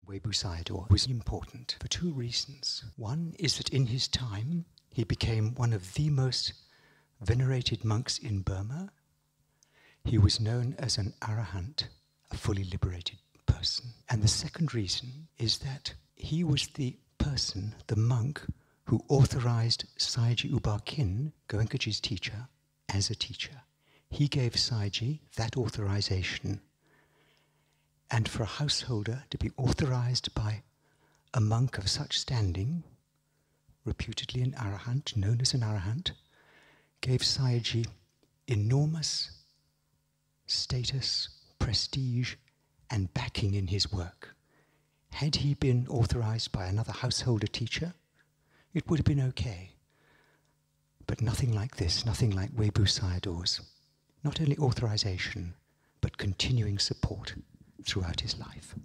Webu Sayadaw was important for two reasons. One is that in his time, he became one of the most venerated monks in Burma. He was known as an arahant, a fully liberated person. And the second reason is that he was the person, the monk, who authorized Sayagyi U Ba Khin, Goenkaji's teacher, as a teacher. He gave Sayagyi that authorization. And for a householder to be authorized by a monk of such standing, reputedly an arahant, known as an arahant, gave Sayagyi enormous status, prestige, and backing in his work. Had he been authorized by another householder teacher, it would have been okay. But nothing like this, nothing like Webu Sayadaw's. Not only authorization, but continuing support throughout his life.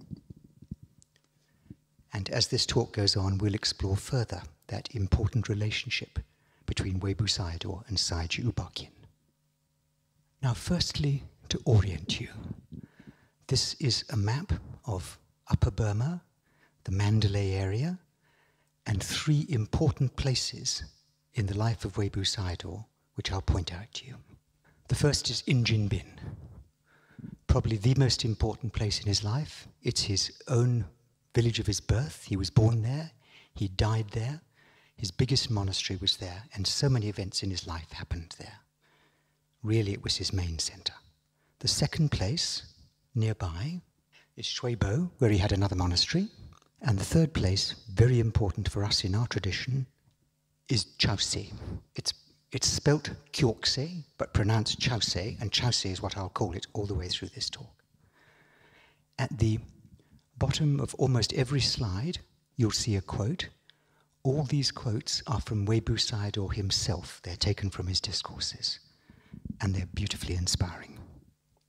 And as this talk goes on, we'll explore further that important relationship between Webu Sayadaw and Sayagyi U Ba Khin. Now, firstly, to orient you, this is a map of Upper Burma, the Mandalay area, and three important places in the life of Webu Sayadaw, which I'll point out to you. The first is Injin Bin, probably the most important place in his life. It's his own village of his birth. He was born there, he died there, his biggest monastery was there, and so many events in his life happened there. Really, it was his main center. The second place, nearby, is Shwebo, where he had another monastery. And the third place, very important for us in our tradition, is Chause. It's spelt Kyorkse, but pronounced Chause, and Chause is what I'll call it all the way through this talk. At the bottom of almost every slide, you'll see a quote. All these quotes are from Webu Sayadaw himself. They're taken from his discourses, and they're beautifully inspiring.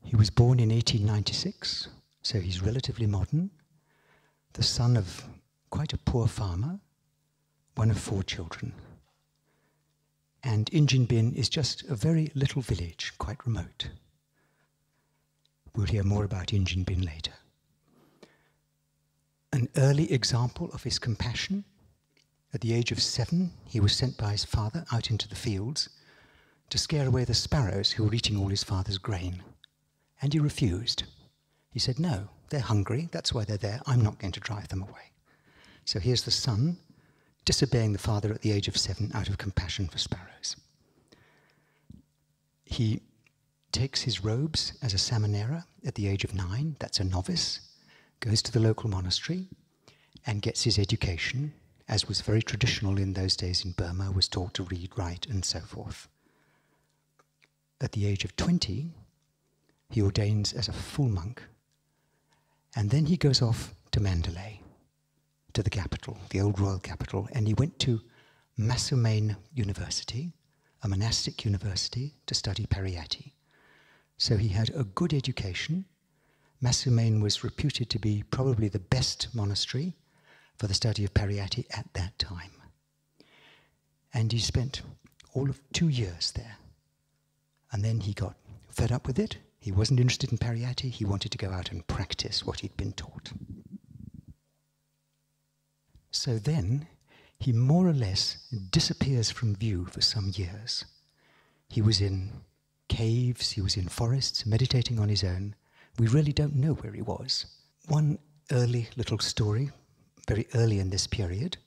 He was born in 1896, so he's relatively modern, the son of quite a poor farmer, one of 4 children. And Injin Bin is just a very little village, quite remote. We'll hear more about Injin Bin later. An early example of his compassion, at the age of 7, he was sent by his father out into the fields to scare away the sparrows who were eating all his father's grain. And he refused. He said, no, they're hungry, that's why they're there, I'm not going to drive them away. So here's the son disobeying the father at the age of 7 out of compassion for sparrows. He takes his robes as a samanera at the age of 9, that's a novice, goes to the local monastery and gets his education, as was very traditional in those days in Burma, was taught to read, write, and so forth. At the age of 20, he ordains as a full monk, and then he goes off to Mandalay, to the capital, the old royal capital, and he went to Masumain University, a monastic university, to study Pariyatti. So he had a good education. Masumain was reputed to be probably the best monastery for the study of Pariyatti at that time. And he spent all of 2 years there. And then he got fed up with it. He wasn't interested in Pariyatti. He wanted to go out and practice what he'd been taught. So then, he more or less disappears from view for some years. He was in caves, he was in forests, meditating on his own. We really don't know where he was. One early little story, very early in this period,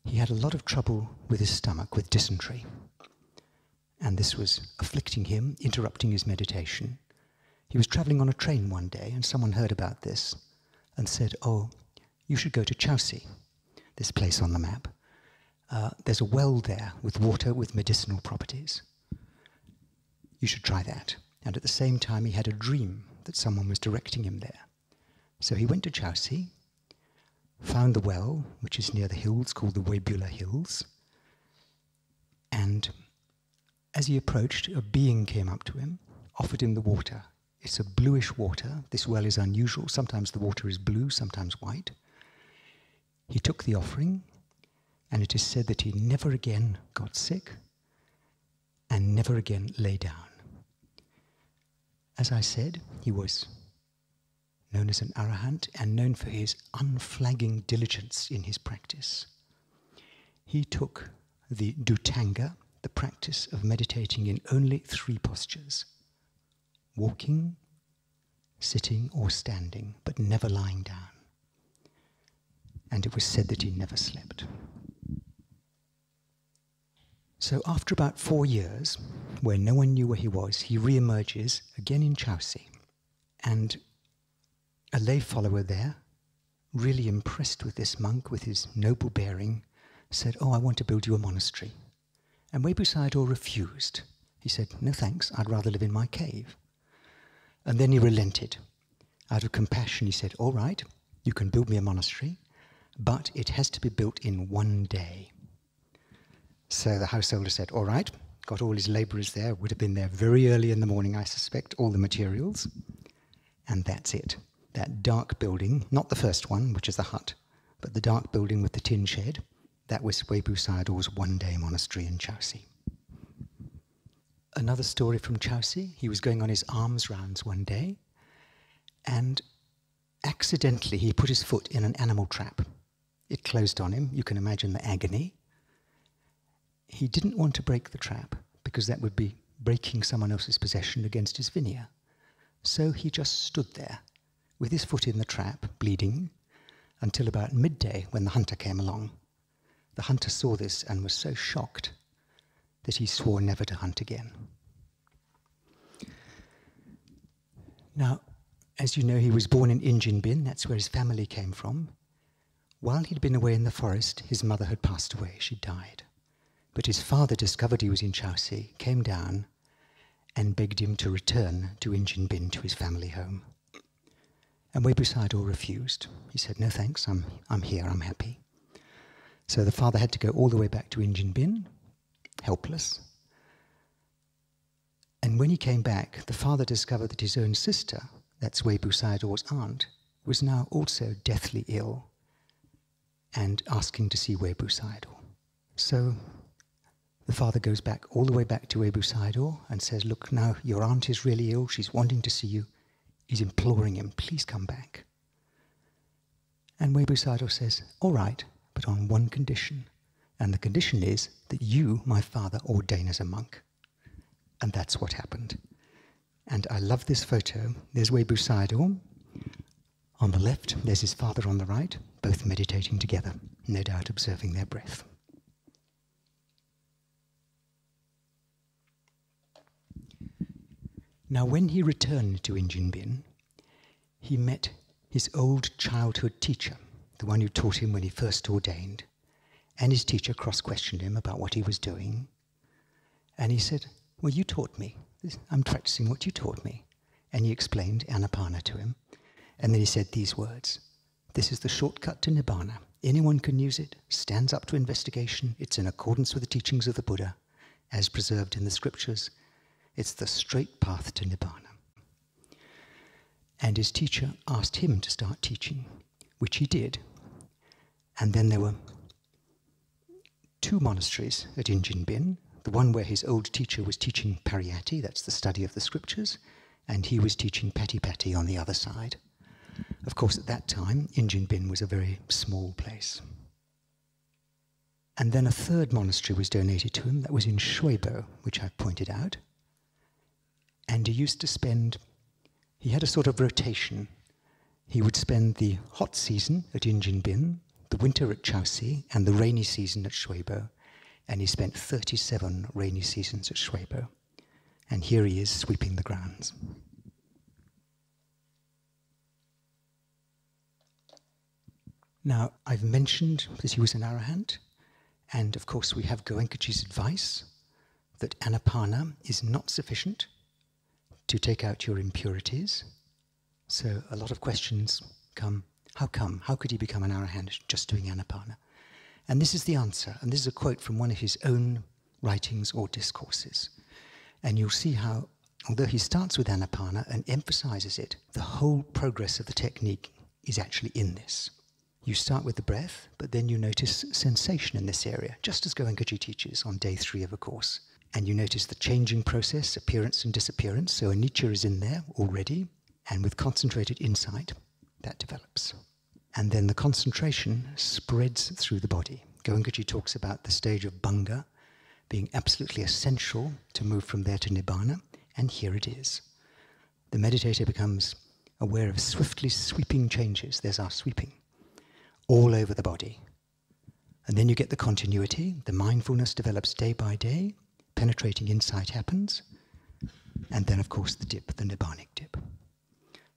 he had a lot of trouble with his stomach, with dysentery. And this was afflicting him, interrupting his meditation. He was traveling on a train one day, and someone heard about this and said, oh, you should go to Chause, this place on the map. There's a well there with water with medicinal properties. You should try that. And at the same time, he had a dream that someone was directing him there. So he went to Chause, found the well, which is near the hills called the Webula Hills, and as he approached, a being came up to him, offered him the water. It's a bluish water. This well is unusual. Sometimes the water is blue, sometimes white. He took the offering, and it is said that he never again got sick and never again lay down. As I said, he was known as an arahant, and known for his unflagging diligence in his practice. He took the dhutanga, the practice of meditating in only 3 postures: walking, sitting or standing, but never lying down. And it was said that he never slept. So after about 4 years, where no one knew where he was, he re-emerges again in Chelsea. And a lay follower there, really impressed with this monk, with his noble bearing, said, "Oh, I want to build you a monastery." And Webu Sayadaw refused. He said, "No thanks, I'd rather live in my cave." And then he relented. Out of compassion, he said, "All right, you can build me a monastery, but it has to be built in 1 day." So the householder said, "All right," got all his labourers there, would have been there very early in the morning, I suspect, all the materials, and that's it. That dark building, not the first one, which is the hut, but the dark building with the tin shed, that was Webu Sayadaw's 1-day monastery in Chelsea. Another story from Chelsea, he was going on his alms rounds one day, and accidentally he put his foot in an animal trap. It closed on him. You can imagine the agony. He didn't want to break the trap, because that would be breaking someone else's possession against his vinaya. So he just stood there, with his foot in the trap, bleeding, until about midday when the hunter came along. The hunter saw this and was so shocked that he swore never to hunt again. Now, as you know, he was born in Injin Bin, that's where his family came from. While he'd been away in the forest, his mother had passed away, she died. But his father discovered he was in Chelsea, came down, and begged him to return to Injin Bin, to his family home. And Webu Sayadaw refused. He said, "No thanks, I'm here, I'm happy." So the father had to go all the way back to Injin Bin, helpless. And when he came back, the father discovered that his own sister, that's Webu Sayadaw's aunt, was now also deathly ill and asking to see Webu Sayadaw. So the father goes back all the way back to Webu Sayadaw and says, "Look, now your aunt is really ill, she's wanting to see you." He's imploring him, "Please come back." And Webu Sayadaw says, "All right, but on one condition. And the condition is that you, my father, ordain as a monk." And that's what happened. And I love this photo. There's Webu Sayadaw on the left, there's his father on the right, both meditating together, no doubt observing their breath. Now, when he returned to Injin Bin, he met his old childhood teacher, the one who taught him when he first ordained, and his teacher cross-questioned him about what he was doing. And he said, "Well, you taught me. I'm practicing what you taught me." And he explained Anapana to him. And then he said these words, "This is the shortcut to Nibbana. Anyone can use it, stands up to investigation. It's in accordance with the teachings of the Buddha, as preserved in the scriptures. It's the straight path to Nibbana." And his teacher asked him to start teaching, which he did. And then there were 2 monasteries at Injin Bin, the one where his old teacher was teaching Pariyatti, that's the study of the scriptures, and he was teaching Patti on the other side. Of course, at that time, Injin Bin was a very small place. And then a 3rd monastery was donated to him, that was in Shwebo, which I've pointed out. And he used to spend, he had a sort of rotation. He would spend the hot season at Injin Bin, the winter at Chelsea, and the rainy season at Shwebo. And he spent 37 rainy seasons at Shwebo. And here he is sweeping the grounds. Now, I've mentioned that he was an arahant, and of course we have Goenkaji's advice that Anapana is not sufficient to take out your impurities. So a lot of questions come, how come? How could he become an arahant just doing Anapana? And this is the answer, and this is a quote from one of his own writings or discourses. And you'll see how, although he starts with Anapana and emphasizes it, the whole progress of the technique is actually in this. You start with the breath, but then you notice sensation in this area, just as Goenkaji teaches on day 3 of a course. And you notice the changing process, appearance and disappearance, so anicca is in there already, and with concentrated insight, that develops. And then the concentration spreads through the body. Goenkaji talks about the stage of Bhanga being absolutely essential to move from there to Nibbana, and here it is. The meditator becomes aware of swiftly sweeping changes, there's our sweeping, all over the body. And then you get the continuity, the mindfulness develops day by day, penetrating insight happens, and then of course the dip, the Nibbanic dip.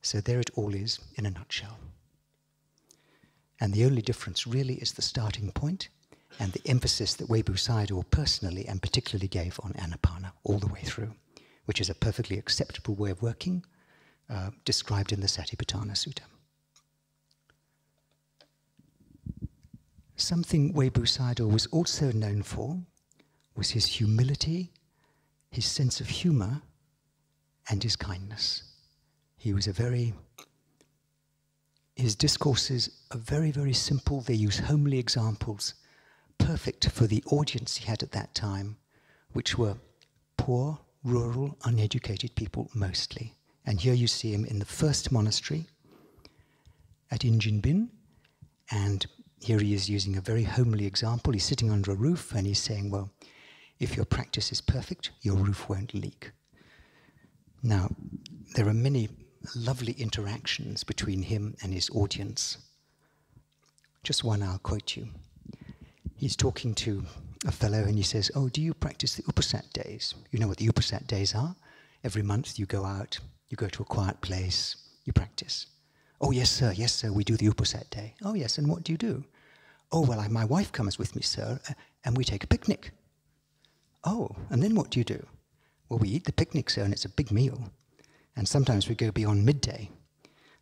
So there it all is in a nutshell. And the only difference really is the starting point and the emphasis that Webu Sayadaw personally and particularly gave on Anapana all the way through, which is a perfectly acceptable way of working, described in the Satipatthana Sutta. Something Webu Sayadaw was also known for was his humility, his sense of humor, and his kindness. He was his discourses are very, very simple. They use homely examples, perfect for the audience he had at that time, which were poor, rural, uneducated people mostly. And here you see him in the first monastery at Injinbin, and here he is using a very homely example. He's sitting under a roof and he's saying, well, if your practice is perfect, your roof won't leak. Now, there are many lovely interactions between him and his audience. Just one I'll quote you. He's talking to a fellow and he says, oh, do you practice the Upasat days? You know what the Upasat days are? Every month you go out, you go to a quiet place, you practice. Oh, yes, sir, we do the Upasat day. Oh, yes, and what do you do? Oh, well, my wife comes with me, sir, and we take a picnic. Oh, and then what do you do? Well, we eat the picnic, sir, and it's a big meal. And sometimes we go beyond midday,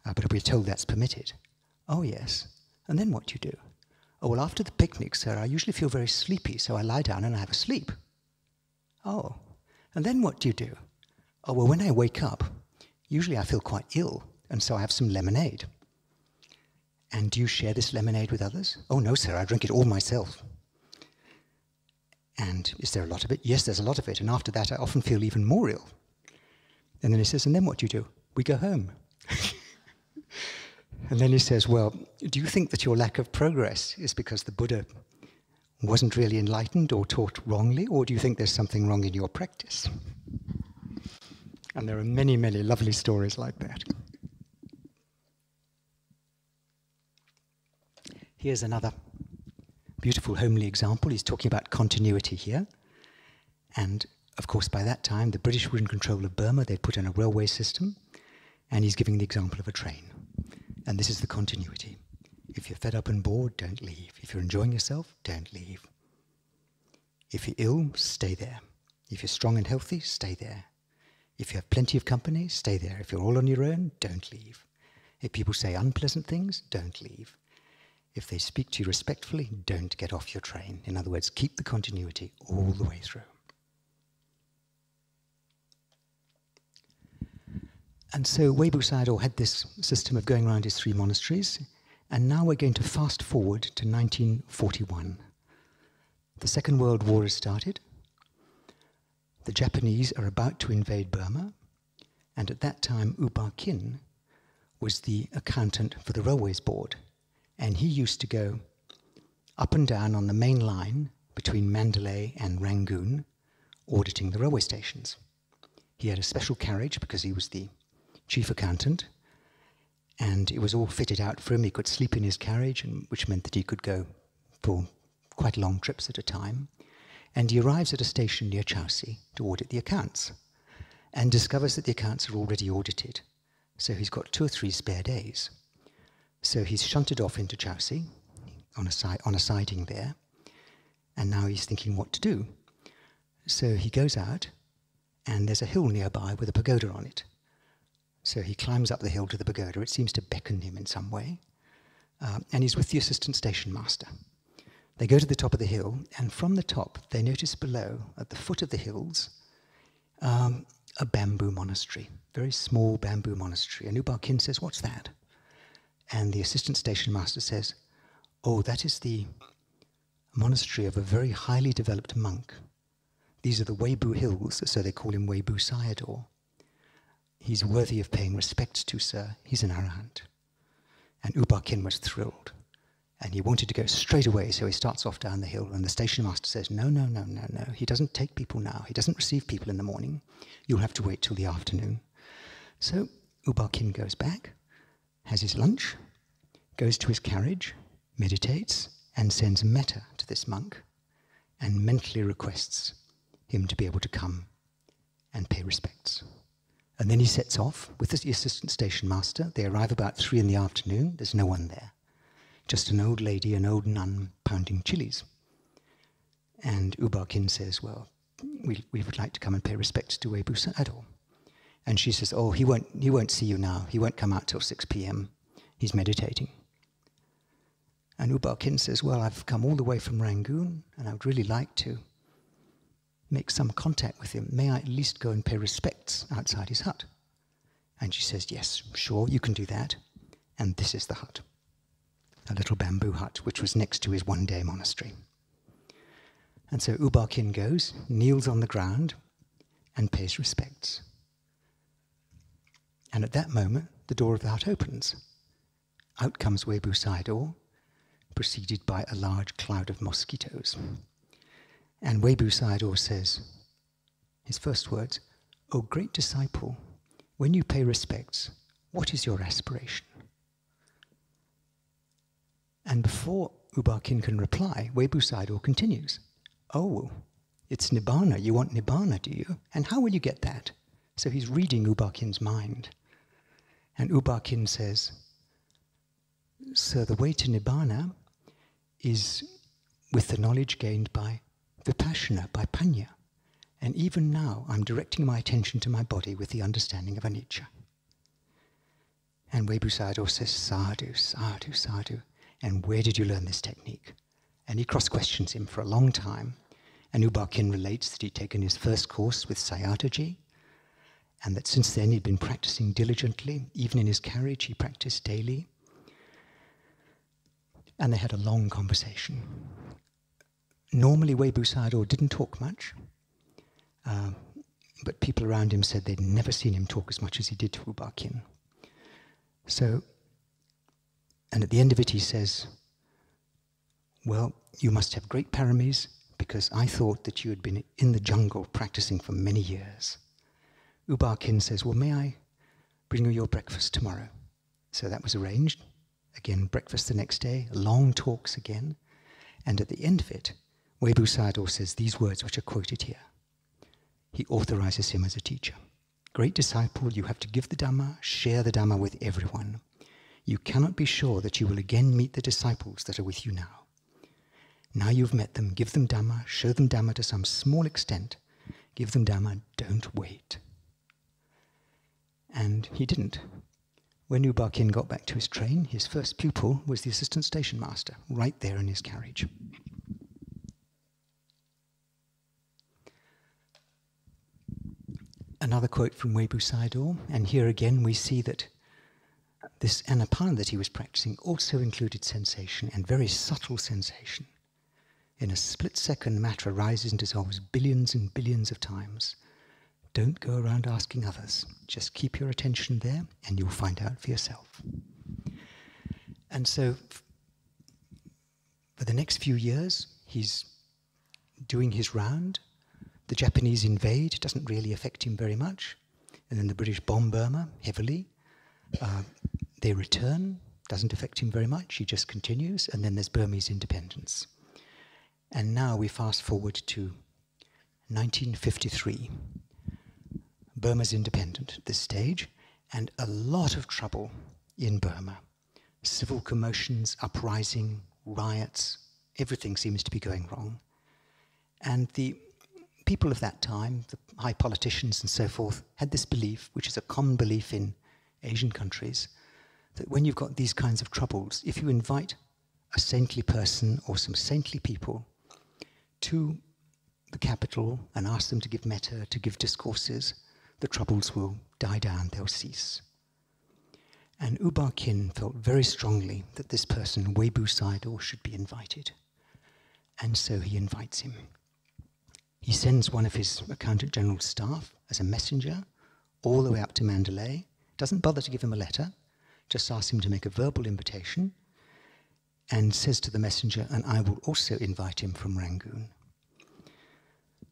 but we're told that's permitted. Oh, yes. And then what do you do? Oh, well, after the picnic, sir, I usually feel very sleepy, so I lie down and I have a sleep. Oh. And then what do you do? Oh, well, when I wake up, usually I feel quite ill, and so I have some lemonade. And do you share this lemonade with others? Oh, no, sir, I drink it all myself. And is there a lot of it? Yes, there's a lot of it, and after that I often feel even more ill. And then he says, and then what do you do? We go home. And then he says, well, do you think that your lack of progress is because the Buddha wasn't really enlightened or taught wrongly, or do you think there's something wrong in your practice? And there are many, many lovely stories like that. Here's another beautiful homely example. He's talking about continuity here. And of course, by that time, the British were in control of Burma. They'd put in a railway system, and he's giving the example of a train. And this is the continuity. If you're fed up and bored, don't leave. If you're enjoying yourself, don't leave. If you're ill, stay there. If you're strong and healthy, stay there. If you have plenty of company, stay there. If you're all on your own, don't leave. If people say unpleasant things, don't leave. If they speak to you respectfully, don't get off your train. In other words, keep the continuity all the way through. And so Webu Sayadaw had this system of going around his 3 monasteries, and now we're going to fast forward to 1941. The Second World War has started. The Japanese are about to invade Burma, and at that time U Ba Khin was the accountant for the Railways Board, and he used to go up and down on the main line between Mandalay and Rangoon, auditing the railway stations. He had a special carriage because he was the chief accountant, and it was all fitted out for him. He could sleep in his carriage, which meant that he could go for quite long trips at a time. And he arrives at a station near Chowsi to audit the accounts, and discovers that the accounts are already audited. So he's got 2 or 3 spare days. So he's shunted off into Chowsi on a siding there, and now he's thinking what to do. So he goes out, and there's a hill nearby with a pagoda on it. So he climbs up the hill to the pagoda. It seems to beckon him in some way. And he's with the assistant station master. They go to the top of the hill, and from the top, they notice below, at the foot of the hills, a bamboo monastery, very small bamboo monastery. And U Ba Khin says, what's that? And the assistant station master says, oh, that is the monastery of a very highly developed monk. These are the Webu Hills, so they call him Webu Sayadaw. He's worthy of paying respect to, sir. He's an arahant. And U Ba Khin was thrilled. And he wanted to go straight away, so he starts off down the hill, and the station master says, no, no, no, no, no. He doesn't take people now. He doesn't receive people in the morning. You'll have to wait till the afternoon. So U Ba Khin goes back, has his lunch, goes to his carriage, meditates, and sends metta to this monk, and mentally requests him to be able to come and pay respects. And then he sets off with the assistant station master. They arrive about 3 in the afternoon. There's no one there. Just an old lady, an old nun, pounding chilies. And U Ba Khin says, well, we would like to come and pay respects to Webu Sayadaw. And she says, oh, he won't see you now. He won't come out till 6 p.m. He's meditating. And U Ba Khin says, well, I've come all the way from Rangoon, and I would really like to make some contact with him. May I at least go and pay respects outside his hut? And she says, yes, sure, you can do that. And this is the hut. A little bamboo hut, which was next to his one-day monastery. And so U Ba Khin goes, kneels on the ground, and pays respects. And at that moment, the door of the hut opens. Out comes Webu Sayadaw, preceded by a large cloud of mosquitoes. And Webu Sayadaw says, his first words, "O great disciple, when you pay respects, what is your aspiration?" And before U Ba Khin can reply, Webu Sayadaw continues, "Oh, it's Nibbana. You want Nibbana, do you? And how will you get that?" So he's reading U Ba Khin's mind. And U Ba Khin says, "Sir, the way to Nibbana is with the knowledge gained by Vipassana, by Panya. And even now, I'm directing my attention to my body with the understanding of anicca." And Webu Sayadaw says, "Sadhu, sadhu, sadhu. And where did you learn this technique?" And he cross-questions him for a long time. And U Ba Khin relates that he'd taken his first course with Sayagyi, and that since then he'd been practicing diligently. Even in his carriage, he practiced daily. And they had a long conversation. Normally, Webu Sayadaw didn't talk much, but people around him said they'd never seen him talk as much as he did to U Ba Khin. So, and at the end of it he says, "Well, you must have great paramis, because I thought that you had been in the jungle practicing for many years." U Ba Khin says, "Well, may I bring you your breakfast tomorrow?" So that was arranged. Again, breakfast the next day, long talks again. And at the end of it, Webu Sayadaw says these words which are quoted here. He authorizes him as a teacher. "Great disciple, you have to give the Dhamma, share the Dhamma with everyone. You cannot be sure that you will again meet the disciples that are with you now. Now you've met them, give them Dhamma, show them Dhamma to some small extent. Give them Dhamma, don't wait." And he didn't. When U Ba Khin got back to his train, his first pupil was the assistant station master, right there in his carriage. Another quote from Webu Sayadaw, and here again we see that this anapana that he was practicing also included sensation, and very subtle sensation. In a split second, matter arises and dissolves billions and billions of times. Don't go around asking others. Just keep your attention there and you'll find out for yourself. And so, for the next few years, he's doing his round. The Japanese invade, doesn't really affect him very much. And then the British bomb Burma heavily. They return, doesn't affect him very much, he just continues, and then there's Burmese independence. And now we fast forward to 1953. Burma's independent at this stage, and a lot of trouble in Burma. Civil commotions, uprising, riots, everything seems to be going wrong. And the people of that time, the high politicians and so forth, had this belief, which is a common belief in Asian countries, that when you've got these kinds of troubles, if you invite a saintly person or some saintly people to the capital and ask them to give metta, to give discourses, the troubles will die down, they'll cease. And U Ba Khin felt very strongly that this person, Webu Sayadaw, should be invited. And so he invites him. He sends one of his Accountant General's staff as a messenger all the way up to Mandalay, doesn't bother to give him a letter, just asks him to make a verbal invitation and says to the messenger, and I will also invite him from Rangoon.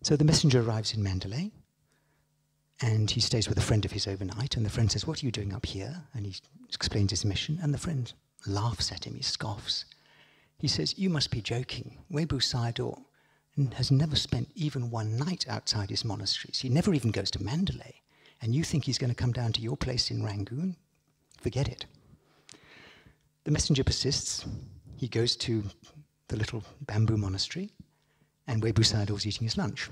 So the messenger arrives in Mandalay, and he stays with a friend of his overnight, and the friend says, what are you doing up here? And he explains his mission, and the friend laughs at him, he scoffs. He says, you must be joking. Webu Sayadaw has never spent even one night outside his monasteries. He never even goes to Mandalay. And you think he's going to come down to your place in Rangoon? Forget it. The messenger persists. He goes to the little bamboo monastery, and Webu Sayadaw is eating his lunch.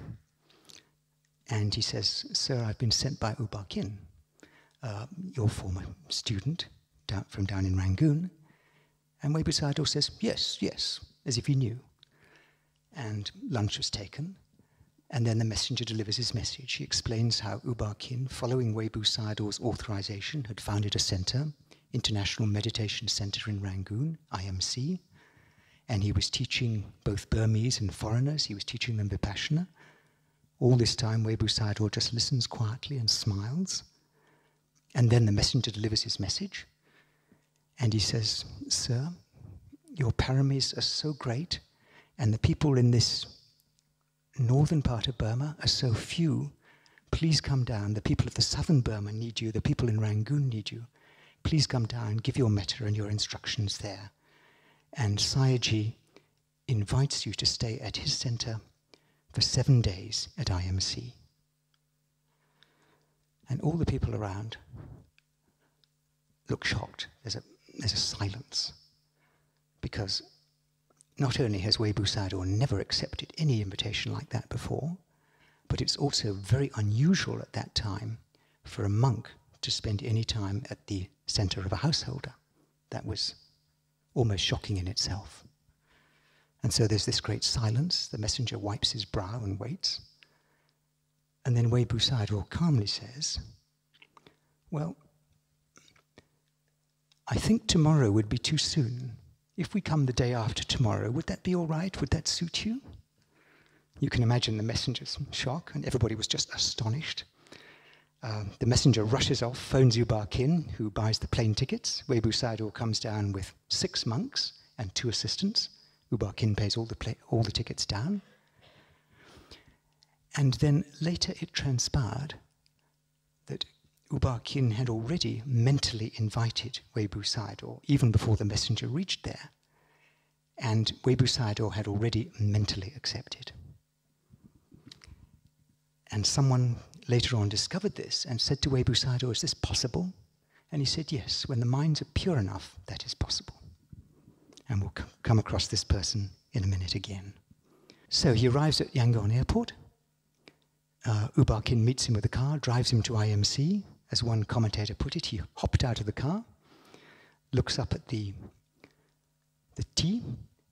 And he says, sir, I've been sent by U Ba Khin, your former student from down in Rangoon. And Webu Sayadaw says, yes, yes, as if he knew. And lunch was taken. And then the messenger delivers his message. He explains how U Ba Khin, following Webu Sayadaw's authorization, had founded a center, International Meditation Center in Rangoon, IMC. And he was teaching both Burmese and foreigners. He was teaching them Vipassana. All this time, Webu Sayadaw just listens quietly and smiles. And then the messenger delivers his message. And he says, sir, your paramis are so great, and the people in this northern part of Burma are so few. Please come down. The people of the southern Burma need you. The people in Rangoon need you. Please come down, give your metta and your instructions there. And Sayagyi invites you to stay at his center for 7 days at IMC. And all the people around look shocked. There's a silence. Because not only has Webu Sayadaw never accepted any invitation like that before, but it's also very unusual at that time for a monk to spend any time at the center of a householder. That was almost shocking in itself. And so there's this great silence. The messenger wipes his brow and waits. And then Webu Sayadaw calmly says, well, I think tomorrow would be too soon. If we come the day after tomorrow, would that be all right? Would that suit you? You can imagine the messenger's shock, and everybody was just astonished. The messenger rushes off, phones U Ba Khin, who buys the plane tickets. Webu Sayadaw comes down with 6 monks and 2 assistants. U Ba Khin pays all the tickets down. And then later it transpired that U Ba Khin had already mentally invited Webu Sayadaw, even before the messenger reached there. And Webu Sayadaw had already mentally accepted. And someone later on discovered this and said to Webu Sayadaw, is this possible? And he said, yes, when the minds are pure enough, that is possible. And we'll come across this person in a minute again. So he arrives at Yangon airport. U Ba Khin meets him with a car, drives him to IMC. As one commentator put it, he hopped out of the car, looks up at the T,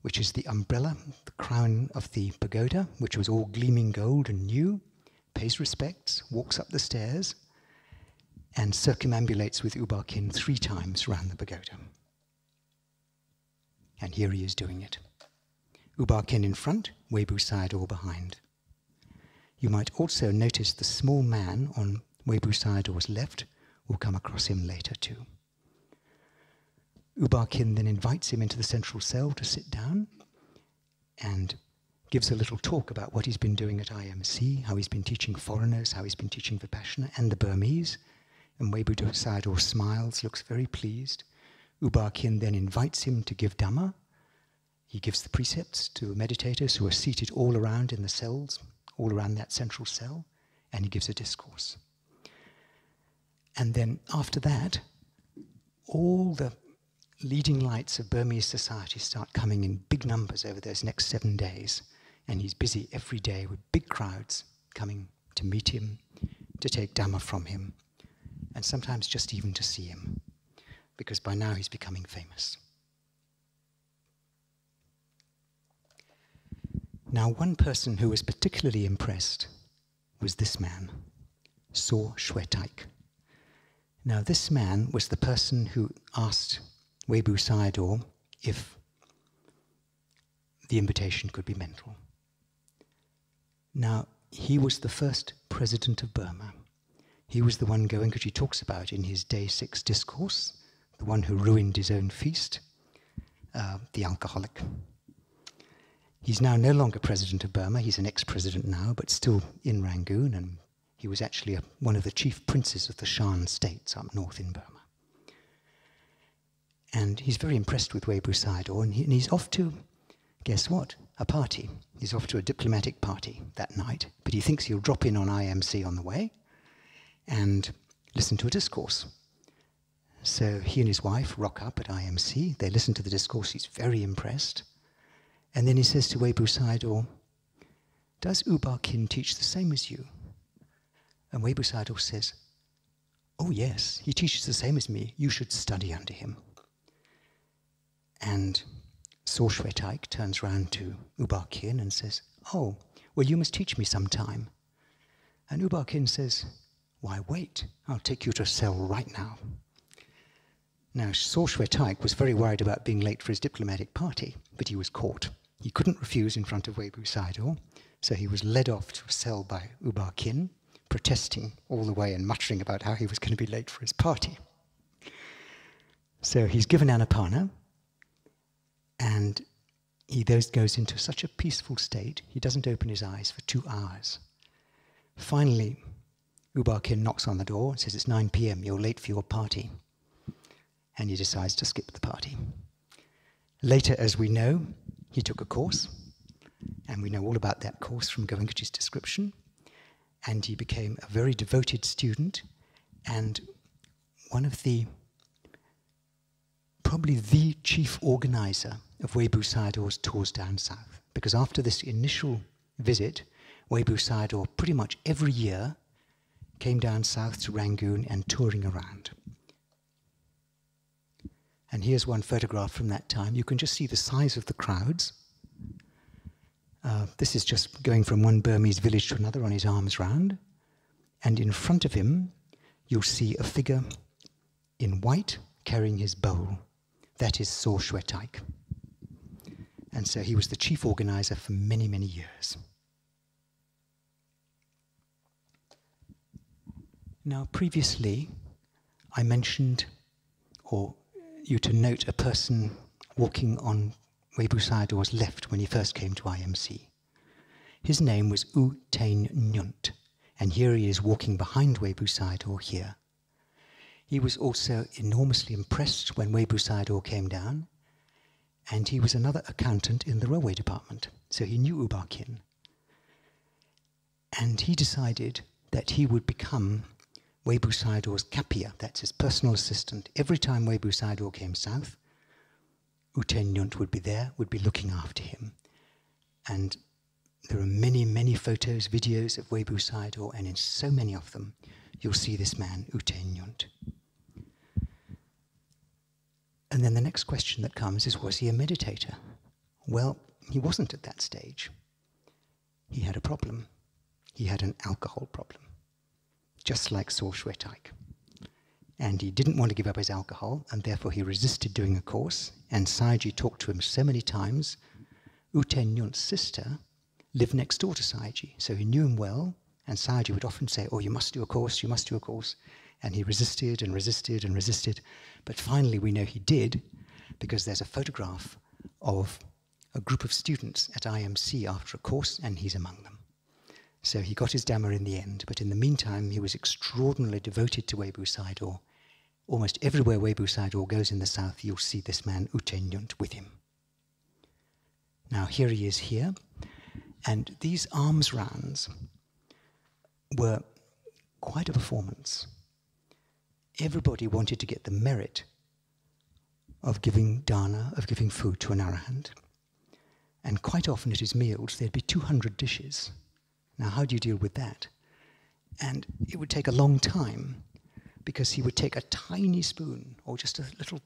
which is the umbrella, the crown of the pagoda, which was all gleaming gold and new, pays respects, walks up the stairs, and circumambulates with U Ba Khin 3 times round the pagoda. And here he is doing it. U Ba Khin in front, Webu Sayadaw behind. You might also notice the small man on Webu Sayadaw's left. We'll come across him later too. U Ba Khin then invites him into the central cell to sit down and gives a little talk about what he's been doing at IMC, how he's been teaching foreigners, how he's been teaching Vipassana and the Burmese. And Webu Sayadaw smiles, looks very pleased. U Ba Khin then invites him to give Dhamma. He gives the precepts to meditators who are seated all around in the cells, all around that central cell, and he gives a discourse. And then after that, all the leading lights of Burmese society start coming in big numbers over those next 7 days. And he's busy every day with big crowds coming to meet him, to take Dhamma from him, and sometimes just even to see him, because by now he's becoming famous. Now, one person who was particularly impressed was this man, So Shwetaik. Now, this man was the person who asked Webu Sayadaw if the invitation could be mental. Now, he was the first president of Burma. He was the one Goenkaji talks about in his Day 6 discourse, the one who ruined his own feast, the alcoholic. He's now no longer president of Burma. He's an ex-president now, but still in Rangoon, and he was actually one of the chief princes of the Shan states up north in Burma. And he's very impressed with Webu Sayadaw, and he's off to, guess what, a party. He's off to a diplomatic party that night, but he thinks he'll drop in on IMC on the way and listen to a discourse. So he and his wife rock up at IMC, they listen to the discourse, he's very impressed, and then he says to Webu Sayadaw, "Does U Ba Khin teach the same as you?" And Webu Sayadaw says, "Oh yes, he teaches the same as me, you should study under him." And So Shwe Taik turns round to U Ba Khin and says, "Oh, well, you must teach me sometime." And U Ba Khin says, "Why wait? I'll take you to a cell right now." Now, So Shwe Taik was very worried about being late for his diplomatic party, but he was caught. He couldn't refuse in front of Webu Sayadaw, so he was led off to a cell by U Ba Khin, protesting all the way and muttering about how he was going to be late for his party. So he's given Anapana, and he goes into such a peaceful state, he doesn't open his eyes for 2 hours. Finally, U Ba Khin knocks on the door and says, "It's 9 p.m., you're late for your party." And he decides to skip the party. Later, as we know, he took a course, and we know all about that course from Goenkaji's description, and he became a very devoted student, and probably the chief organizer of Webu Sayadaw's tours down south. Because after this initial visit, Webu Sayadaw pretty much every year came down south to Rangoon and touring around. And here's one photograph from that time. You can just see the size of the crowds. This is just going from one Burmese village to another on his arms round. And in front of him, you'll see a figure in white carrying his bowl. That is So Shwe Taik. And so he was the chief organizer for many, many years. Now, previously, I mentioned, or you to note, a person walking on Webu Sayadaw's left when he first came to IMC. His name was U Tain Nyunt, and here he is walking behind Webu Sayadaw here. He was also enormously impressed when Webu Sayadaw came down, and he was another accountant in the railway department, so he knew U Ba Khin. And he decided that he would become Webu Sayadaw's kapia, that's his personal assistant. Every time Webu Sayadaw came south, U Tain Nyunt would be there, would be looking after him. And there are many, many photos, videos of Webu Sayadaw, and in so many of them, you'll see this man, U Tain Nyunt. And then the next question that comes is, was he a meditator? Well, he wasn't at that stage. He had a problem. He had an alcohol problem, just like So Shwe Taik. And he didn't want to give up his alcohol, and therefore he resisted doing a course, and Sayagyi talked to him so many times. U Tain Nyunt's sister lived next door to Sayagyi, so he knew him well, and Sayagyi would often say, "Oh, you must do a course, you must do a course." And he resisted and resisted and resisted. But finally we know he did, because there's a photograph of a group of students at IMC after a course, and he's among them. So he got his Dhamma in the end, but in the meantime he was extraordinarily devoted to Webu Sayadaw. Almost everywhere Webu Sayadaw goes in the south, you'll see this man U Tain Nyunt with him. Now here he is here, and these alms rounds were quite a performance. Everybody wanted to get the merit of giving dana, of giving food to an arahant. And quite often at his meals, there'd be 200 dishes. Now, how do you deal with that? And it would take a long time, because he would take a tiny spoon, or just a little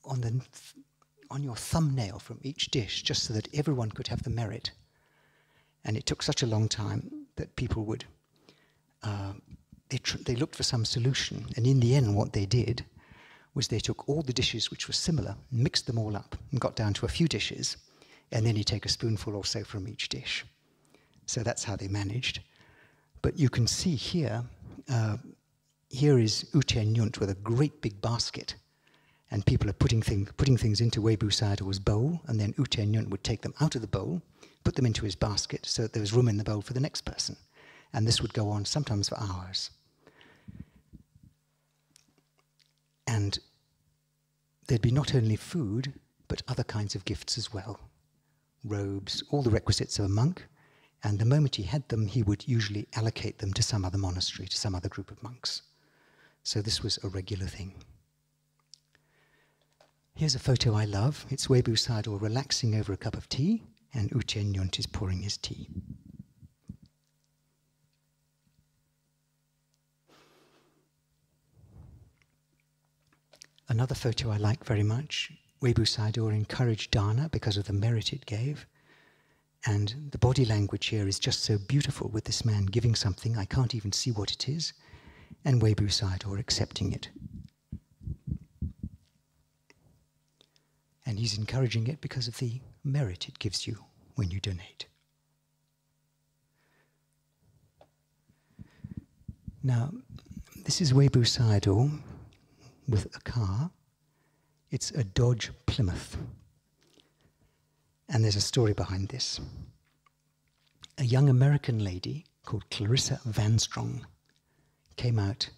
on your thumbnail from each dish, just so that everyone could have the merit. And it took such a long time that people would they looked for some solution, and in the end what they did was they took all the dishes which were similar, mixed them all up, and got down to a few dishes, and then you take a spoonful or so from each dish. So that's how they managed. But you can see here, here is U Tain Nyunt with a great big basket, and people are putting things into Webu Sayadaw's bowl, and then U Tendnyont would take them out of the bowl, put them into his basket so that there was room in the bowl for the next person. And this would go on sometimes for hours. And there'd be not only food, but other kinds of gifts as well. Robes, all the requisites of a monk, and the moment he had them, he would usually allocate them to some other monastery, to some other group of monks. So this was a regular thing. Here's a photo I love. It's Webu Sayadaw relaxing over a cup of tea, and U Tendnyont is pouring his tea. Another photo I like very much. Webu Sayadaw encouraged dana because of the merit it gave. And the body language here is just so beautiful with this man giving something, I can't even see what it is, and Webu Sayadaw accepting it. And he's encouraging it because of the merit it gives you when you donate. Now, this is Webu Sayadaw with a car. It's a Dodge Plymouth. And there's a story behind this. A young American lady called Clarissa Vanstrong came out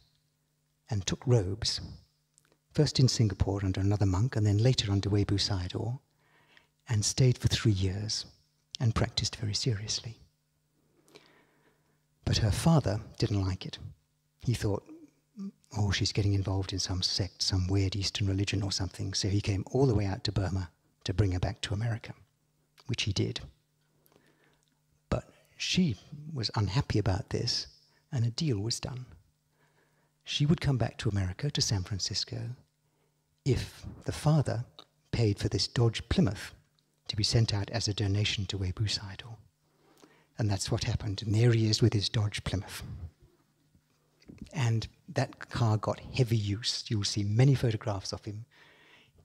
and took robes, first in Singapore under another monk, and then later under Webu Sayadaw, and stayed for 3 years and practiced very seriously. But her father didn't like it. He thought, oh, she's getting involved in some sect, some weird Eastern religion or something, so he came all the way out to Burma to bring her back to America, which he did. But she was unhappy about this, and a deal was done. She would come back to America, to San Francisco, if the father paid for this Dodge Plymouth to be sent out as a donation to Webu Sayadaw. And that's what happened. And there he is with his Dodge Plymouth. And that car got heavy use. You'll see many photographs of him.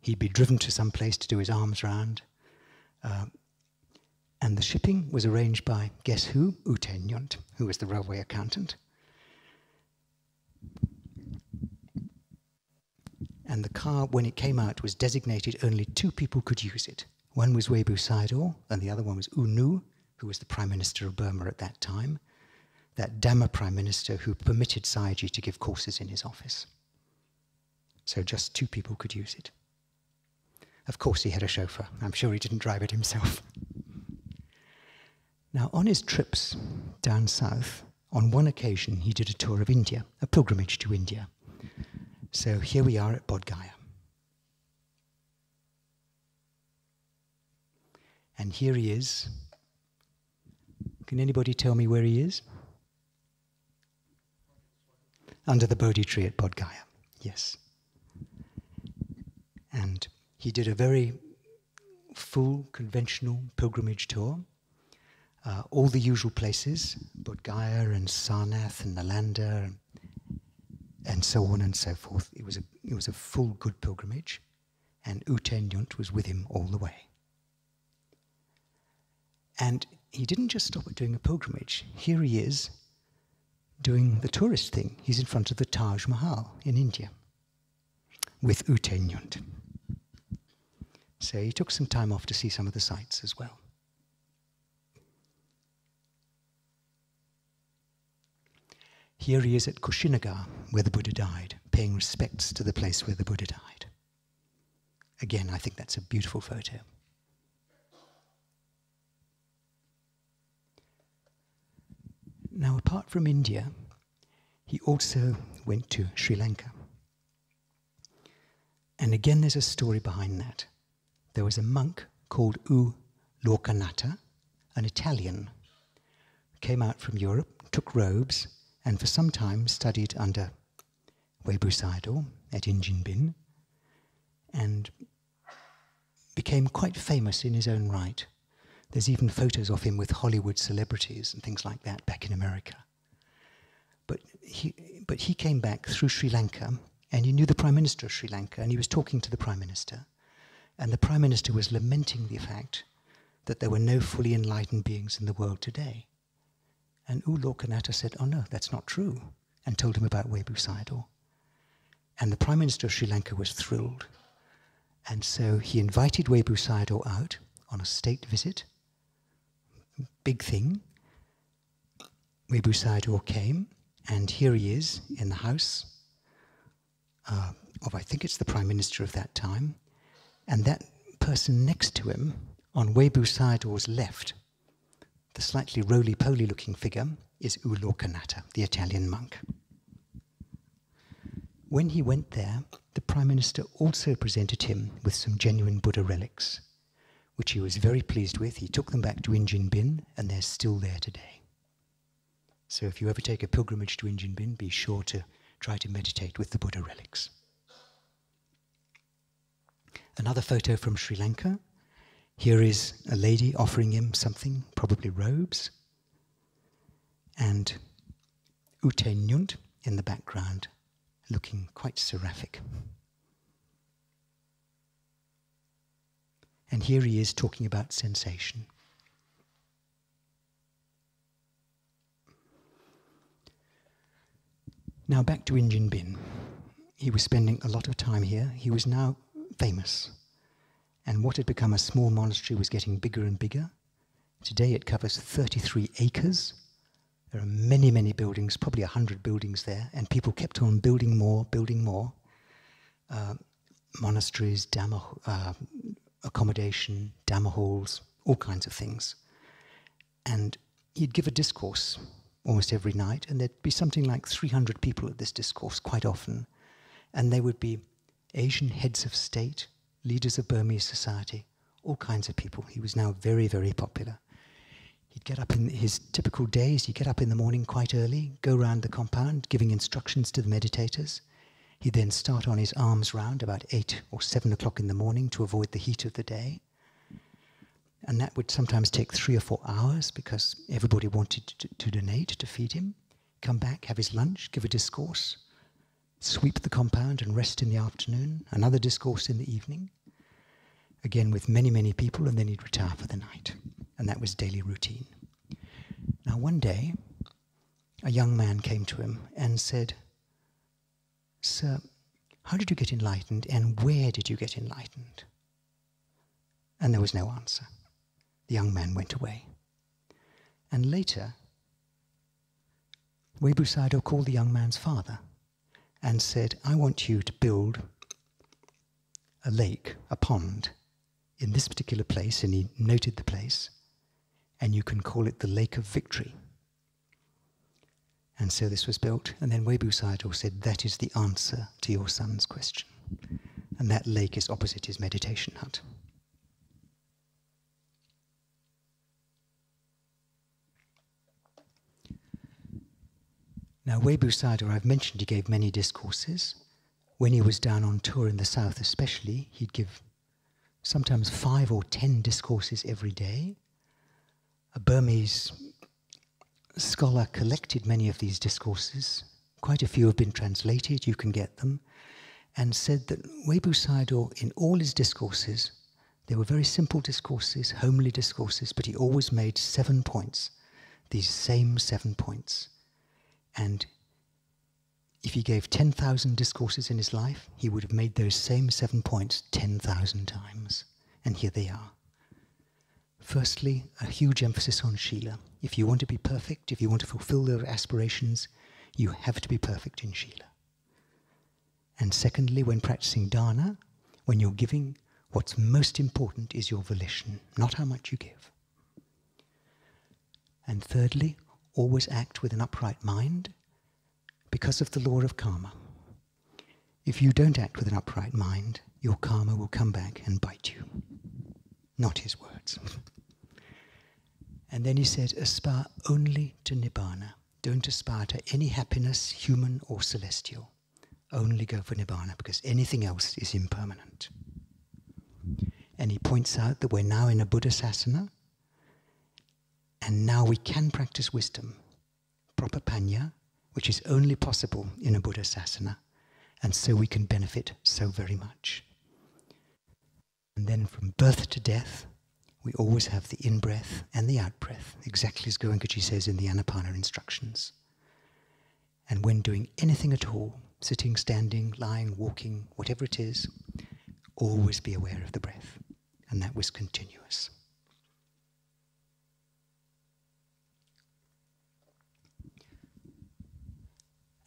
He'd be driven to some place to do his arms round. And the shipping was arranged by, guess who? U Tendnyont, who was the railway accountant. And the car, when it came out, was designated only 2 people could use it. One was Webu Sayadaw, and the other one was U Nu, who was the Prime Minister of Burma at that time, that Dhamma Prime Minister who permitted Sayagyi to give courses in his office. So just 2 people could use it. Of course he had a chauffeur. I'm sure he didn't drive it himself. Now, on his trips down south, on one occasion he did a tour of India, a pilgrimage to India. So here we are at Bodh Gaya. And here he is. Can anybody tell me where he is? Under the Bodhi tree at Bodh Gaya, yes. And he did a very full, conventional pilgrimage tour. All the usual places, Bodh Gaya and Sarnath and Nalanda and so on and so forth. It was a full, good pilgrimage, and U Tendnyont was with him all the way. And he didn't just stop at doing a pilgrimage. Here he is doing the tourist thing. He's in front of the Taj Mahal in India with U Tendnyont. So he took some time off to see some of the sights as well. Here he is at Kushinagar, where the Buddha died, paying respects to the place where the Buddha died. Again, I think that's a beautiful photo. Now, apart from India, he also went to Sri Lanka. And again, there's a story behind that. There was a monk called U Lokanatha, an Italian, who came out from Europe, took robes, and for some time studied under Webu Sayadaw at Injinbin, and became quite famous in his own right. There's even photos of him with Hollywood celebrities and things like that back in America. But he came back through Sri Lanka, and he knew the Prime Minister of Sri Lanka, and he was talking to the Prime Minister. And the Prime Minister was lamenting the fact that there were no fully enlightened beings in the world today. And U Lokanatha said, oh no, that's not true, and told him about Webu Sayadaw. And the Prime Minister of Sri Lanka was thrilled. And so he invited Webu Sayadaw out on a state visit. Big thing. Webu Sayadaw came, and here he is in the house of, I think it's the Prime Minister of that time, and that person next to him, on Webu Sayadaw's left, the slightly roly-poly looking figure, is U Lokanatha, the Italian monk. When he went there, the Prime Minister also presented him with some genuine Buddha relics, which he was very pleased with. He took them back to Injin Bin, and they're still there today. So if you ever take a pilgrimage to Injin Bin, be sure to try to meditate with the Buddha relics. Another photo from Sri Lanka. Here is a lady offering him something, probably robes, and U Te Nyunt in the background, looking quite seraphic. And here he is talking about sensation. Now back to Injin Bin. He was spending a lot of time here. He was now famous. And what had become a small monastery was getting bigger and bigger. Today it covers 33 acres. There are many, many buildings, probably 100 buildings there, and people kept on building more. Monasteries, Dhamma, accommodation, Dhamma halls, all kinds of things. And he'd give a discourse almost every night, and there'd be something like 300 people at this discourse quite often. And they would be Asian heads of state, leaders of Burmese society, all kinds of people. He was now very, very popular. He'd get up in his typical days, he'd get up in the morning quite early, go round the compound, giving instructions to the meditators. He'd then start on his arms round about 8 or 7 o'clock in the morning to avoid the heat of the day. And that would sometimes take 3 or 4 hours because everybody wanted to donate to feed him. Come back, have his lunch, give a discourse, sweep the compound and rest in the afternoon, another discourse in the evening, again with many, many people, and then he'd retire for the night. And that was daily routine. Now one day, a young man came to him and said, "Sir, how did you get enlightened, and where did you get enlightened?" And there was no answer. The young man went away. And later, Webu Sayadaw called the young man's father and said, "I want you to build a lake, a pond, in this particular place," and he noted the place, "and you can call it the Lake of Victory." And so this was built, and then Webu Sayadaw said, "That is the answer to your son's question." And that lake is opposite his meditation hut. Now Webu Sayadaw, I've mentioned he gave many discourses. When he was down on tour in the south especially, he'd give sometimes 5 or 10 discourses every day. A Burmese scholar collected many of these discourses. Quite a few have been translated, you can get them, and said that Webu Sayadaw, in all his discourses, they were very simple discourses, homely discourses, but he always made 7 points, these same 7 points. And if he gave 10,000 discourses in his life, he would have made those same 7 points 10,000 times. And here they are. Firstly, a huge emphasis on Shila. If you want to be perfect, if you want to fulfill your aspirations, you have to be perfect in Shila. And secondly, when practicing dana, when you're giving, what's most important is your volition, not how much you give. And thirdly, always act with an upright mind because of the law of karma. If you don't act with an upright mind, your karma will come back and bite you. Not his words. And then he said, aspire only to Nibbana. Don't aspire to any happiness, human or celestial. Only go for Nibbana, because anything else is impermanent. And he points out that we're now in a Buddha sasana, and now we can practice wisdom, proper panya, which is only possible in a Buddha sasana, and so we can benefit so very much. And then from birth to death, we always have the in-breath and the out-breath, exactly as Goenkaji says in the Anapana instructions. And when doing anything at all, sitting, standing, lying, walking, whatever it is, always be aware of the breath. And that was continuous.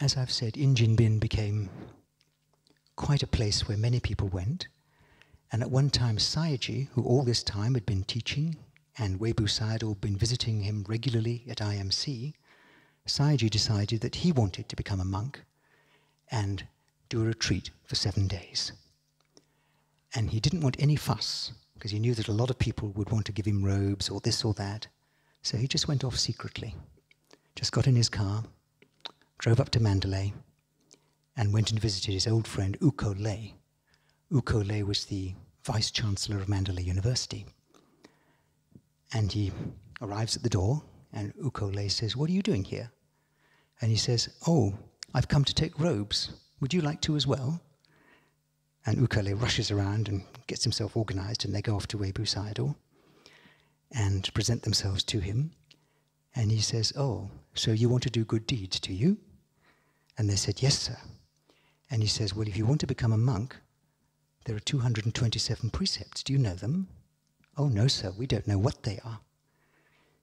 As I've said, Injinbin became quite a place where many people went. And at one time, Sayagyi, who all this time had been teaching, and Webu Sayadaw had been visiting him regularly at IMC, Sayagyi decided that he wanted to become a monk and do a retreat for 7 days. And he didn't want any fuss, because he knew that a lot of people would want to give him robes or this or that. So he just went off secretly, just got in his car, drove up to Mandalay, and went and visited his old friend Uko Lay. Uko Lay was the Vice-Chancellor of Mandalay University. And he arrives at the door, and Uko Lay says, "What are you doing here?" And he says, "Oh, I've come to take robes. Would you like to as well?" And Uko Lay rushes around and gets himself organized, and they go off to Webu Sayadaw and present themselves to him. And he says, "Oh, so you want to do good deeds, do you?" And they said, "Yes, sir." And he says, "Well, if you want to become a monk, there are 227 precepts. Do you know them?" "Oh, no, sir, we don't know what they are."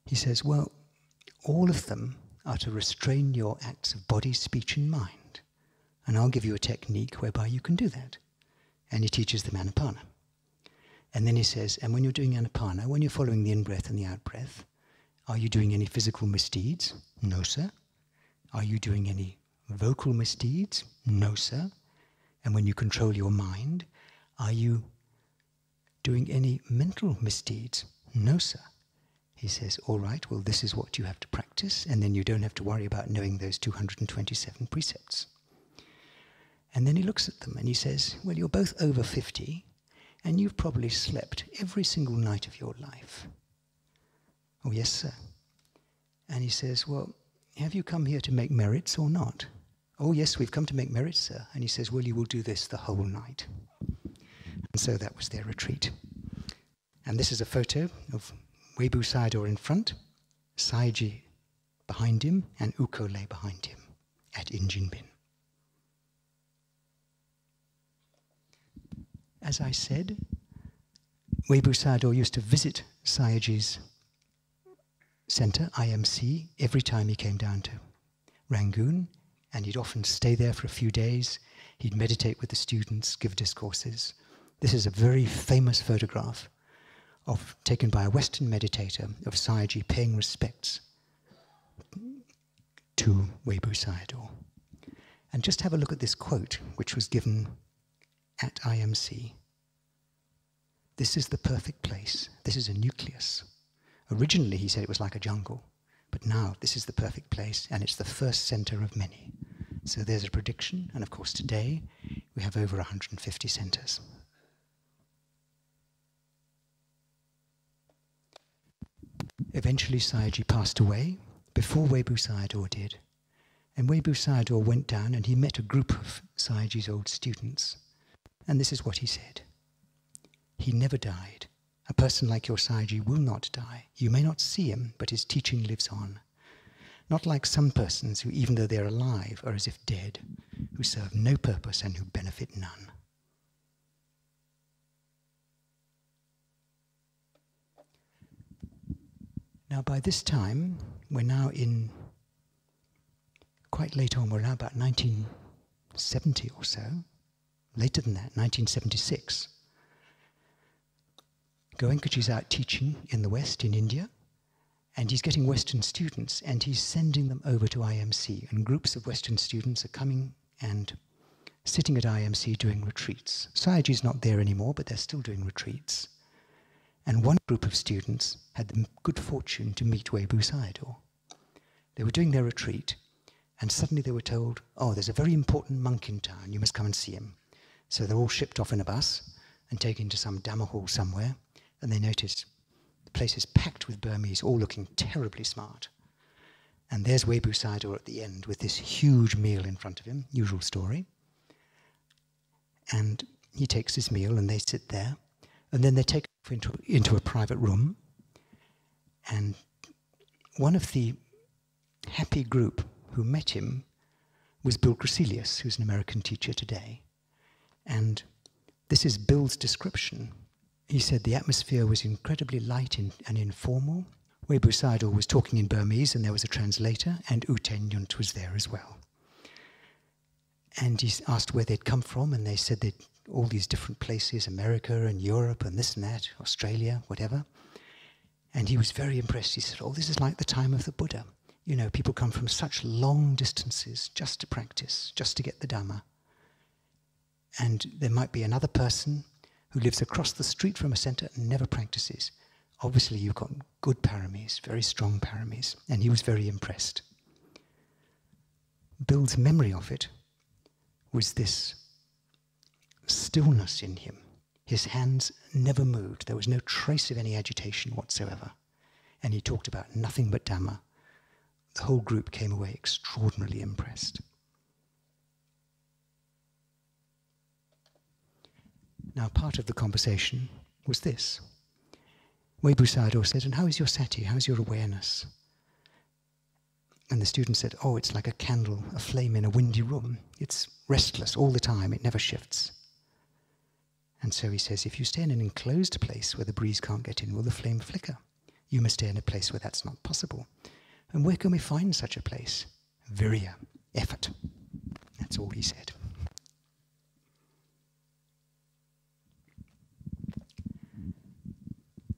He says, "Well, all of them are to restrain your acts of body, speech, and mind. And I'll give you a technique whereby you can do that." And he teaches them Anapana. And then he says, "And when you're doing Anapana, when you're following the in-breath and the out-breath, are you doing any physical misdeeds?" "No, sir." "Are you doing any vocal misdeeds?" "No, sir." "And when you control your mind, are you doing any mental misdeeds?" "No, sir." He says, "All right, well, this is what you have to practice, and then you don't have to worry about knowing those 227 precepts." And then he looks at them and he says, "Well, you're both over 50, and you've probably slept every single night of your life." "Oh, yes, sir." And he says, "Well, have you come here to make merits or not?" "Oh, yes, we've come to make merits, sir." And he says, "Well, you will do this the whole night." And so that was their retreat. And this is a photo of Webu Sayadaw in front, Sayagyi behind him, and Uko Lay behind him at Injinbin. As I said, Webu Sayadaw used to visit Sayagyi's center, IMC, every time he came down to Rangoon, and he'd often stay there for a few days. He'd meditate with the students, give discourses. This is a very famous photograph taken by a Western meditator of Sayagyi paying respects to Webu Sayadaw. And just have a look at this quote, which was given at IMC. "This is the perfect place. This is a nucleus." Originally, he said it was like a jungle, but now this is the perfect place, and it's the first center of many. So there's a prediction, and of course today we have over 150 centers. Eventually Sayagyi passed away before Webu Sayadaw did, and Webu Sayadaw went down and he met a group of Sayagyi's old students, and this is what he said: "He never died. A person like your Sayagyi will not die. You may not see him, but his teaching lives on. Not like some persons who, even though they're alive, are as if dead, who serve no purpose and who benefit none." Now by this time, we're now in, quite late on, we're now about 1970 or so, later than that, 1976. Goenkaji's out teaching in the West, in India, and he's getting Western students, and he's sending them over to IMC, and groups of Western students are coming and sitting at IMC doing retreats. Sayagyi's not there anymore, but they're still doing retreats. And one group of students had the good fortune to meet Webu Sayadaw. They were doing their retreat, and suddenly they were told, "Oh, there's a very important monk in town, you must come and see him." So they're all shipped off in a bus and taken to some Dhamma hall somewhere, and they noticed the place is packed with Burmese, all looking terribly smart. And there's Webu Sayadaw at the end with this huge meal in front of him, usual story. And he takes his meal and they sit there, and then they take him into a private room, and one of the happy group who met him was Bill Gracilius, who's an American teacher today. And This is Bill's description. He said the atmosphere was incredibly light and informal. Webu Sayadaw was talking in Burmese, and there was a translator, and U Tenyunt was there as well. And he asked where they'd come from, and they said that all these different places, America and Europe and this and that, Australia, whatever. And he was very impressed. He said, oh, this is like the time of the Buddha. You know, people come from such long distances just to practice, just to get the Dhamma. And there might be another person who lives across the street from a center and never practices. Obviously, you've got good paramis, very strong paramis. And he was very impressed. Bill's memory of it was this stillness in him. His hands never moved. There was no trace of any agitation whatsoever. And he talked about nothing but Dhamma. The whole group came away extraordinarily impressed. Now, part of the conversation was this. Webu Sayadaw said, and how is your sati? How's your awareness? And the student said, oh, it's like a candle, a flame in a windy room. It's restless all the time. It never shifts. And so he says, if you stay in an enclosed place where the breeze can't get in, will the flame flicker? You must stay in a place where that's not possible. And where can we find such a place? Virya, effort. That's all he said.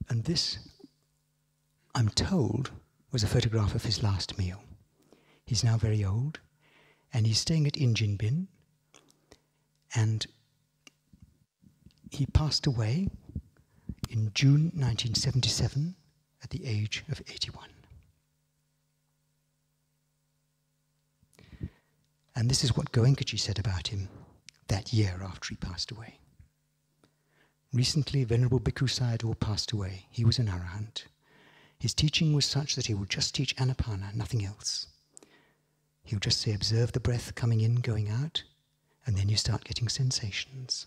And this, I'm told, was a photograph of his last meal. He's now very old, and he's staying at Injinbin, and he passed away in June 1977 at the age of 81. And this is what Goenkaji said about him that year after he passed away. Recently, Venerable Bhikkhu Sayadaw passed away. He was an arahant. His teaching was such that he would just teach anapana, nothing else. He would just say, observe the breath coming in, going out, and then you start getting sensations.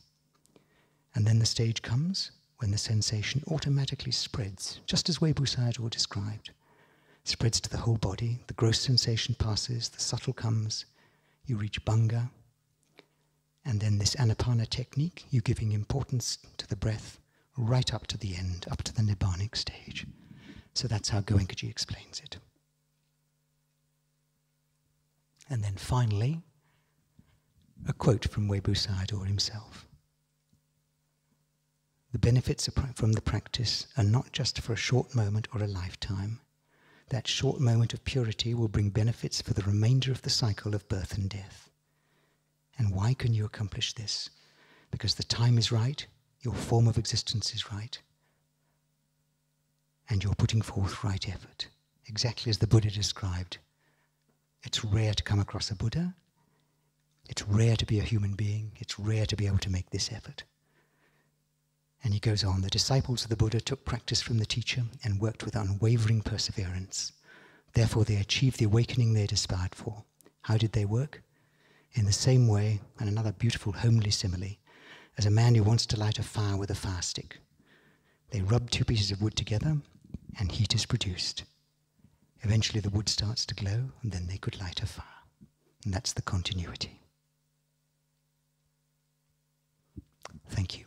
And then the stage comes when the sensation automatically spreads, just as Webu Sayadaw described. Spreads to the whole body, the gross sensation passes, the subtle comes, you reach bhanga, and then this anapana technique, you're giving importance to the breath right up to the end, up to the nibbanic stage. So that's how Goenkaji explains it. And then finally, a quote from Webu Sayadaw himself. The benefits from the practice are not just for a short moment or a lifetime. That short moment of purity will bring benefits for the remainder of the cycle of birth and death. And why can you accomplish this? Because the time is right, your form of existence is right, and you're putting forth right effort. Exactly as the Buddha described. It's rare to come across a Buddha. It's rare to be a human being. It's rare to be able to make this effort. And he goes on, the disciples of the Buddha took practice from the teacher and worked with unwavering perseverance. Therefore they achieved the awakening they had aspired for. How did they work? In the same way, and another beautiful homely simile, as a man who wants to light a fire with a fire stick. They rub two pieces of wood together and heat is produced. Eventually the wood starts to glow and then they could light a fire. And that's the continuity. Thank you.